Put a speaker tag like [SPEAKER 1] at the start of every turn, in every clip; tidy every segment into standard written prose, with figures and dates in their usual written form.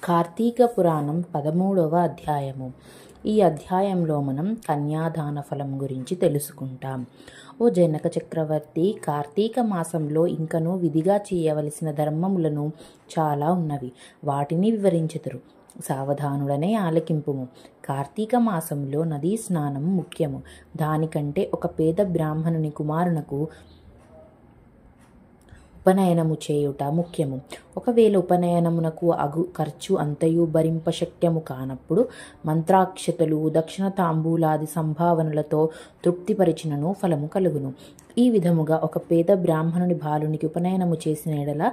[SPEAKER 1] కార్తీక పురాణం 13వ అధ్యాయము. ఈ అధ్యాయంలో మనం కన్యాదాన ఫలం గురించి తెలుసుకుంటాం. ఓ జనక చక్రవర్తి, కార్తీక మాసంలో ఇంకనూ విధిగా చేయవలసిన ధర్మములను చాలా ఉన్నవి. వాటిని వివరించెదరు. సావధానుడనే ఆలకింపుము. కార్తీక మాసంలో నదీ స్నానం ముఖ్యము. దానికంటే ఒక పేద బ్రాహ్మణుని కుమారునకు ఉపనయనము చేయుట ముఖ్యము. ఒకవేళ ఉపనయనమునకు అగు ఖర్చు అంతయు భరింపశక్యము కానప్పుడు మంత్రాక్షతలు, దక్షిణ తాంబూలాది సంభావనలతో తృప్తిపరిచినను ఫలము కలుగును. ఈ విధముగా ఒక పేద బ్రాహ్మణుని బాలునికి ఉపనయనము చేసిన ఎడల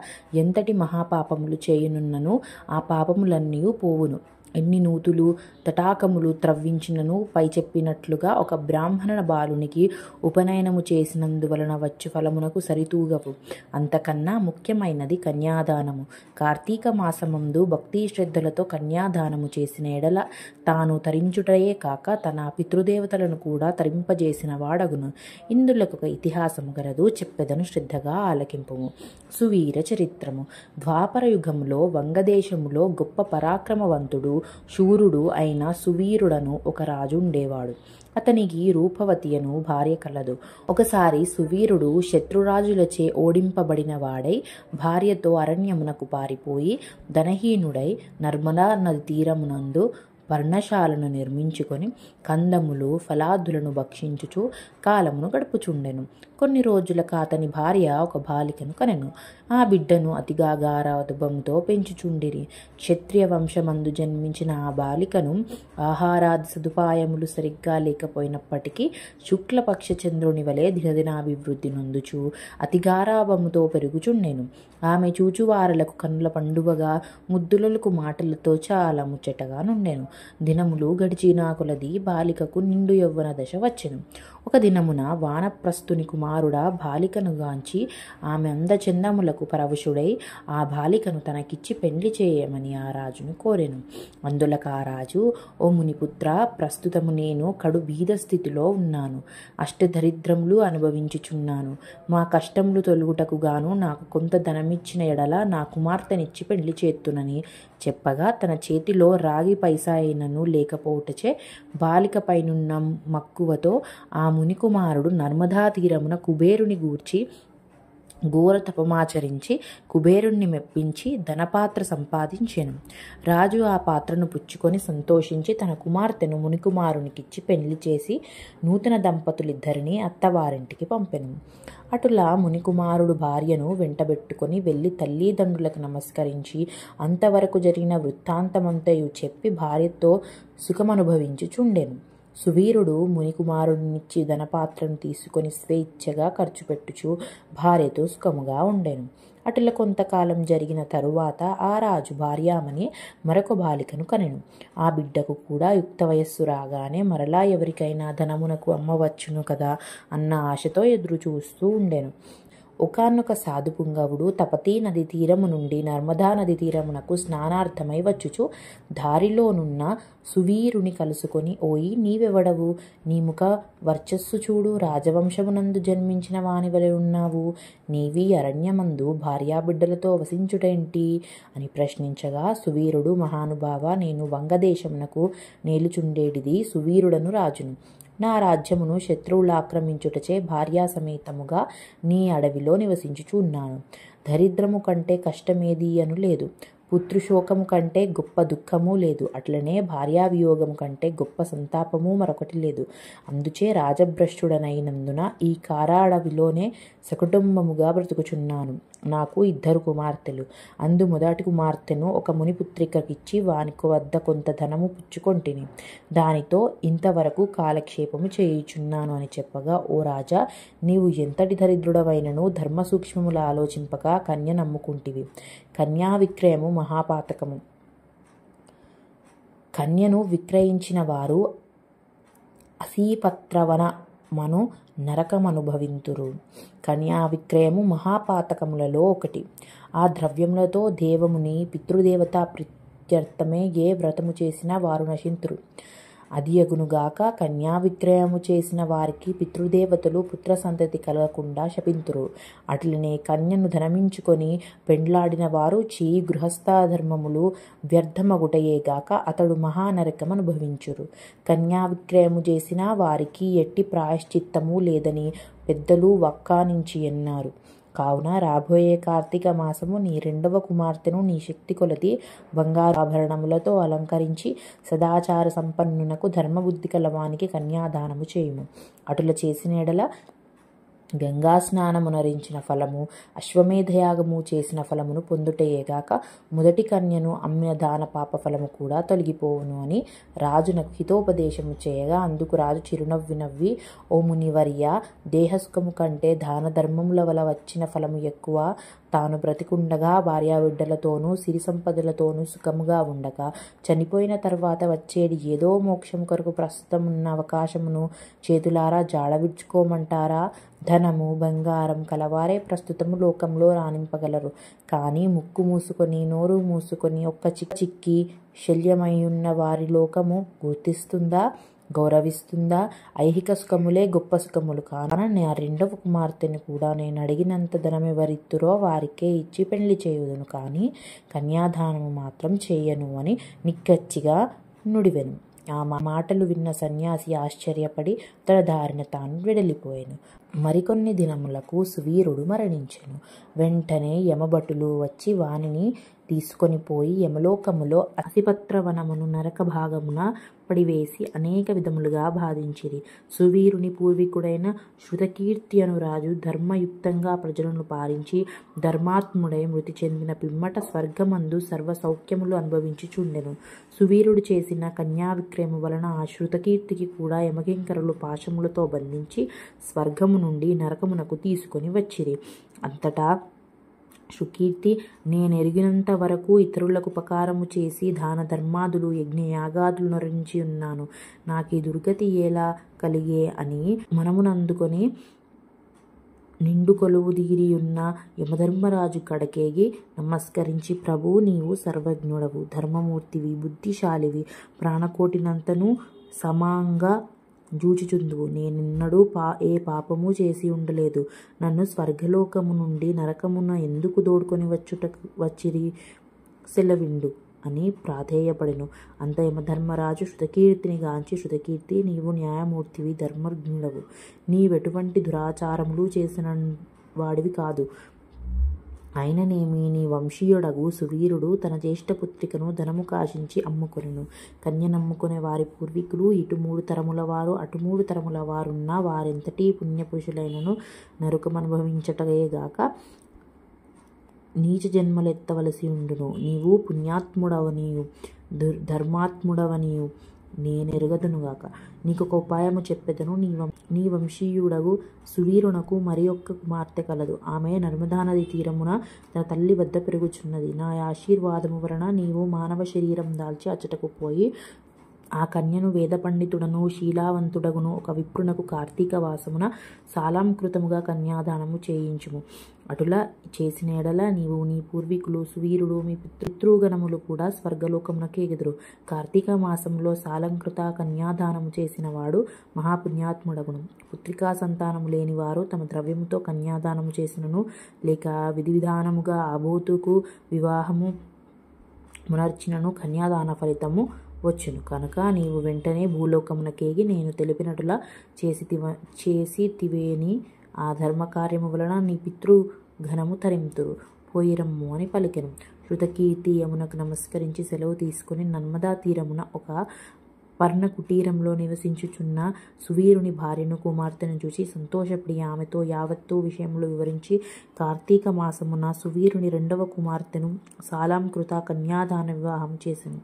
[SPEAKER 1] ఎంతటి మహాపాపములు చేయునున్నను ఆ పాపములన్నీ పోవును. ఎన్ని నూతులు తటాకములు త్రవ్వించినను పై చెప్పినట్లుగా ఒక బ్రాహ్మణ బాలునికి ఉపనయనము చేసినందువలన వచ్చు ఫలమునకు సరితూగవు. అంతకన్నా ముఖ్యమైనది కన్యాదానము. కార్తీక మాసమందు భక్తి శ్రద్ధలతో కన్యాదానము చేసిన ఎడల తాను తరించుటయే కాక తన పితృదేవతలను కూడా తరింపజేసిన వాడగును. ఇందులకు ఒక ఇతిహాసము గలదు, చెప్పెదను, శ్రద్ధగా ఆలకింపుము. సువీర చరిత్రము. ద్వాపర యుగములో వంగదేశములో గొప్ప పరాక్రమవంతుడు శూరుడు అయిన సువీరుడను ఒక రాజు ఉండేవాడు. అతనికి రూపవతి అను భార్య కలదు. ఒకసారి సువీరుడు శత్రురాజులచే ఓడింపబడిన వాడై భార్యతో అరణ్యమునకు పారిపోయి ధనహీనుడై నర్మదా నది తీరమునందు పర్ణశాలను నిర్మించుకొని కందములు ఫలాదులను భక్షించుచు కాలమును గడుపుచుండెను. కొన్ని రోజులకు అతని భార్య ఒక బాలికను కనెను. ఆ బిడ్డను అతిగా గారాబముతో పెంచుచుండిరి. క్షత్రియ వంశమందు జన్మించిన ఆ బాలికను ఆహారాది సదుపాయములు సరిగ్గా లేకపోయినప్పటికీ శుక్లపక్ష చంద్రుని వలె దినదినాభివృద్ధి నొందుచు అతిగారాభముతో పెరుగుచుండెను. ఆమె చూచువారలకు కన్నుల పండువగా ముద్దులకు మాటలతో చాలా ముచ్చటగా నుండెను. దినములు గడిచినా కొలది బాలికకు నిండు యవ్వన దశ వచ్చెను. ఒక దినమున వానప్రస్థుని కుమారుడ బాలికను గాంచి ఆమె అందచందములకు పరవశుడై ఆ బాలికను తనకిచ్చి పెండ్లి చేయమని ఆ రాజును కోరెను. అందులకు ఆ రాజు, ఓ మునిపుత్ర, ప్రస్తుతము నేను కడు బీద స్థితిలో ఉన్నాను. అష్టదరిద్రములు అనుభవించుచున్నాను. మా కష్టములు తొలుగుటకు గాను నాకు కొంత ధనమిచ్చిన ఎడల నా కుమార్తెనిచ్చి పెండ్లి చేత్తునని చెప్పగా తన చేతిలో రాగి పైసా అయినను లేకపోవటచే బాలిక పైనున్న మక్కువతో ఆ మునికుమారుడు నర్మదా తీరమున కుబేరుని గూర్చి ఘోర తపమాచరించి కుబేరుణ్ణి మెప్పించి ధనపాత్ర సంపాదించెను. రాజు ఆ పాత్రను పుచ్చుకొని సంతోషించి తన కుమార్తెను మునికుమారునికిచ్చి పెళ్లి చేసి నూతన దంపతులిద్దరినీ అత్తవారింటికి పంపెను. అటులా మునికుమారుడు భార్యను వెంటబెట్టుకొని వెళ్ళి తల్లిదండ్రులకు నమస్కరించి అంతవరకు జరిగిన వృత్తాంతమంతయు చెప్పి భార్యతో సుఖమనుభవించుచుండెను. సువీరుడు మునికుమారుడినిచ్చి ధనపాత్రను తీసుకొని స్వేచ్ఛగా ఖర్చు పెట్టుచు భార్యతో సుఖముగా ఉండెను. అటుల కొంతకాలం జరిగిన తరువాత ఆ రాజు భార్యామని మరొక బాలికను కనెను. ఆ బిడ్డకు కూడా యుక్త వయస్సు రాగానే మరలా ఎవరికైనా ధనమునకు అమ్మవచ్చును కదా అన్న ఆశతో ఎదురు చూస్తూ ఉండెను. ఒకానొక సాధు పుంగవుడు తపతీ నది తీరము నుండి నర్మదా నది తీరమునకు స్నానార్థమై వచ్చుచు దారిలోనున్న సువీరుని కలుసుకొని, ఓయి, నీవెవడవు? నీ ముఖ వర్చస్సు చూడు, రాజవంశమునందు జన్మించిన వాని వలె ఉన్నావు. నీవి అరణ్యమందు భార్యాబిడ్డలతో వసించుటేంటి అని ప్రశ్నించగా, సువీరుడు, మహానుభావ, నేను వంగదేశమునకు నేలుచుండేటిది సువీరుడను రాజును. నా రాజ్యమును శత్రువులు ఆక్రమించుటచే భార్యాసమేతముగా నీ అడవిలో నివసించుచున్నాను. దరిద్రము కంటే కష్టమేదీ అను లేదు. పుత్రుశోకము కంటే గొప్ప దుఃఖము లేదు. అట్లనే భార్యావియోగము కంటే గొప్ప సంతాపము మరొకటి లేదు. అందుచే రాజభ్రష్టుడనైనందున ఈ కారాడవిలోనే సకుటుంబముగా బ్రతుకుచున్నాను. నాకు 2 కుమార్తెలు. అందు మొదటి కుమార్తెను ఒక మునిపుత్రికకిచ్చి వానికి వద్ద కొంత ధనము పుచ్చుకొంటిని. దానితో ఇంతవరకు కాలక్షేపము చేయుచున్నాను అని చెప్పగా, ఓ రాజా, నీవు ఎంతటి దరిద్రుడవైనను ధర్మ సూక్ష్మములు ఆలోచింపక కన్య నమ్ముకుంటివి. కన్యా విక్రయము మహాపాతకము. కన్యను విక్రయించిన వారు అసీపత్రవనమను నరకమనుభవింతురు. కన్యా విక్రయము మహాపాతకములలో ఒకటి. ఆ ద్రవ్యములతో దేవముని పితృదేవతా ప్రీత్యర్థమే ఏ వ్రతము చేసినా వారు నశింతురు. అదియగునుగాక కన్యా విక్రయము చేసిన వారికి పితృదేవతలు పుత్ర సంతతి కలగకుండా శపింతురు. అట్లనే కన్యను ధనమించుకొని పెండ్లాడిన వారు చేయి గృహస్థధర్మములు వ్యర్థమగుటయేగాక అతడు మహానరకం అనుభవించురు. కన్యా విక్రయము చేసిన వారికి ఎట్టి ప్రాయశ్చిత్తము లేదని పెద్దలు వక్కానించి అన్నారు. కావున రాబోయే కార్తీక మాసము నీ రెండవ కుమార్తెను నీ శక్తి కొలది బంగారు ఆభరణములతో అలంకరించి సదాచార సంపన్నునకు ధర్మబుద్ధి కలవానికి కన్యాదానము చేయుము. అటుల చేసిన ఎడల గంగా స్నానమునరించిన ఫలము, అశ్వమేధయాగము చేసిన ఫలమును పొందుటయేగాక మొదటి కన్యను అమ్మిన దాన పాప ఫలము కూడా తొలగిపోవును అని రాజునకు హితోపదేశము చేయగా, అందుకు రాజు చిరునవ్వి నవ్వి, ఓ మునివర్య, దేహసుఖము కంటే దాన ధర్మముల వల్ల వచ్చిన ఫలము ఎక్కువ. తాను బ్రతికుండగా భార్యాబిడ్డలతోనూ సిరి సంపదలతోనూ సుఖముగా ఉండగా చనిపోయిన తర్వాత వచ్చేది ఏదో మోక్షము కొరకు ప్రస్తుతం ఉన్న అవకాశమును చేతులారా జాడవిడ్చుకోమంటారా? ధనము బంగారం కలవారే ప్రస్తుతము లోకంలో రాణింపగలరు. కానీ ముక్కు మూసుకొని నోరు మూసుకొని ఒక్క చిక్కి శల్యమయ్యున్న వారి లోకము గుర్తిస్తుందా, గౌరవిస్తుందా? ఐహిక సుఖములే గొప్ప సుఖములు కాన నా రెండవ కుమార్తెను కూడా నేను అడిగినంత ధనమెవరిత్తురో వారికే ఇచ్చి పెళ్లి చేయుదును, కానీ కన్యాదానము మాత్రం చేయను అని నిక్కచ్చిగా నుడివెను. ఆ మాటలు విన్న సన్యాసి ఆశ్చర్యపడి తన దారిన తాను వెడలిపోయాను. మరికొన్ని దినములకు సువీరుడు మరణించెను. వెంటనే యమభటులు వచ్చి వానిని తీసుకొని పోయి యమలోకములో అసిపత్రవనమును నరక భాగమున పడివేసి అనేక విధములుగా బాధించిరి. సువీరుని పూర్వీకుడైన శృతకీర్తి అను రాజు ధర్మయుక్తంగా ప్రజలను పాలించి ధర్మాత్ముడై మృతి చెందిన పిమ్మట స్వర్గమందు సర్వ సౌఖ్యములు అనుభవించుచుండెను. సువీరుడు చేసిన కన్యా విక్రయము వలన ఆ శృతకీర్తికి కూడా యమకింకరులు పాశములతో బంధించి స్వర్గము నుండి నరకమునకు తీసుకొని వచ్చిరి. అంతటా సుకీర్తి, నేనెరిగినంత వరకు ఇతరులకు ఉపకారము చేసి దాన ధర్మాదులు యజ్ఞయాగాదులు నరించి ఉన్నాను. నాకీ దుర్గతి ఎలా కలిగే అని మనమునందుకొని నిండు కొలువు దీరియున్న యమధర్మరాజు కడకేగి నమస్కరించి, ప్రభు, నీవు సర్వజ్ఞుడవు, ధర్మమూర్తివి, బుద్ధిశాలివి, ప్రాణకోటినంతను సమాంగా జూచుచుందువు. నేనెన్నడూ ఏ పాపము చేసి ఉండలేదు. నన్ను స్వర్గలోకము నుండి నరకమున ఎందుకు దోడుకొని వచ్చిరి సెలవిండు అని ప్రాధేయపడెను. అంత యమధర్మరాజు శృతకీర్తిని గాంచి, శృతకీర్తి, నీవు న్యాయమూర్తివి, ధర్మజ్ఞుడవు, నీవెటువంటి దురాచారములు చేసిన వాడివి కాదు. అయిననేమి నీ వంశీయుడగు సువీరుడు తన జ్యేష్ఠపుత్రికను ధనము కాశించి అమ్ముకొనెను. కన్యనమ్ముకునే వారి పూర్వీకులు ఇటు 3 తరముల వారు అటు 3 తరముల వారున్న వారెంతటి పుణ్యపురుషులైనను నరకమనుభవించటయేగాక నీచ జన్మలెత్తవలసి ఉండును. నీవు పుణ్యాత్ముడవనియు ధర్మాత్ముడవనియు నేనెరుగదునుగాక. నీకొక ఉపాయము చెప్పెదను. నీ వంశీయుడగు సువీరునకు మరి ఒక్క కుమార్తె కలదు. ఆమె నర్మదా నది తీరమున తన తల్లి వద్ద పెరుగుచున్నది. నా ఆశీర్వాదము వలన నీవు మానవ శరీరం దాల్చి అచ్చటకు పోయి ఆ కన్యను వేద పండితుడను శీలావంతుడగును ఒక విప్రునకు కార్తీక వాసమున సాలాంకృతముగా కన్యాదానము చేయించుము. అటులా చేసిన ఎడల నీవు, నీ పూర్వీకులు, సువీరుడు, మీ పితృగణములు కూడా స్వర్గలోకమునకు ఎగుదురు. కార్తీక మాసంలో సాలంకృత కన్యాదానము చేసిన వాడు మహాపుణ్యాత్ముడగును. పుత్రికా సంతానము లేని వారు తమ ద్రవ్యముతో కన్యాదానము చేసినను లేక విధి విధానముగా ఆబోతుకు వివాహము మునర్చినను కన్యాదాన ఫలితము వచ్చును. కనుక నీవు వెంటనే భూలోకమునకేగి నేను తెలిపినట్టులా చేసితివేని ఆ ధర్మకార్యము వలన నీ పితృఘనము తరింతురు. పోయిరమ్ము అని పలికెను. శృతకీర్తి యమునకు నమస్కరించి సెలవు తీసుకుని నర్మదా తీరమున ఒక పర్ణ కుటీరంలో నివసించుచున్న సువీరుని భార్యను కుమార్తెను చూసి సంతోషపడి ఆమెతో యావత్తు విషయములు వివరించి కార్తీక మాసమున సువీరుని రెండవ కుమార్తెను సాలాంకృత కన్యాదాన వివాహం చేసెను.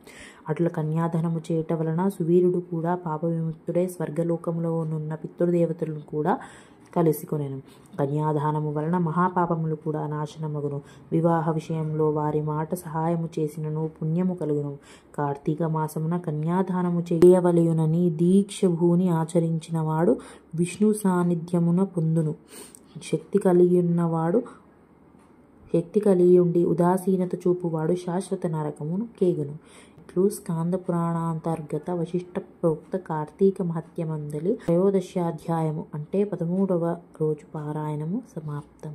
[SPEAKER 1] అట్లా కన్యాదానము చేయటం వలన సువీరుడు కూడా పాప విముక్తుడై స్వర్గలోకంలో నున్న పితృదేవతలను కూడా కలిసికొనెను. కన్యాదానము వలన మహాపాపములు కూడా నాశనమగును. వివాహ విషయంలో వారి మాట సహాయము చేసినను పుణ్యము కలుగును. కార్తీక మాసమున కన్యాదానము చేయవలయునని దీక్షభూని ఆచరించిన వాడు విష్ణు సాన్నిధ్యమున పొందును. శక్తి కలిగియుండి ఉదాసీనత చూపువాడు శాశ్వత నరకమును కేగును. ఇట్లు స్కాంద పురాణాంతర్గత వశిష్ఠ ప్రోక్త కార్తీక మహత్యమందలి 13వ అధ్యాయము అంటే 13వ రోజు పారాయణము సమాప్తం.